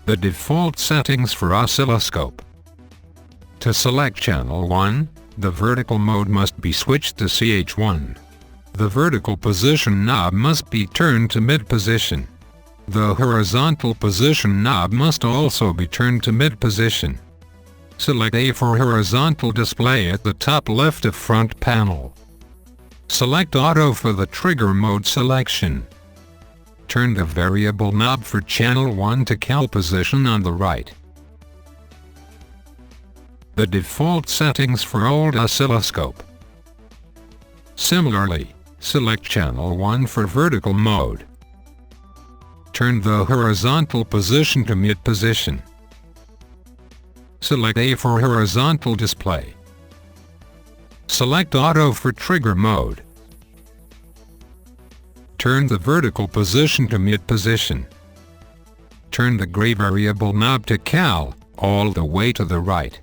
The default settings for oscilloscope. To select channel 1, the vertical mode must be switched to CH1. The vertical position knob must be turned to mid position. The horizontal position knob must also be turned to mid position. Select A for horizontal display at the top left of front panel. Select Auto for the trigger mode selection. Turn the variable knob for channel 1 to cal position on the right. The default settings for old oscilloscope. Similarly, select channel 1 for vertical mode. Turn the horizontal position to mid position. Select A for horizontal display. Select Auto for trigger mode. Turn the vertical position to mid position. Turn the gray variable knob to cal, all the way to the right.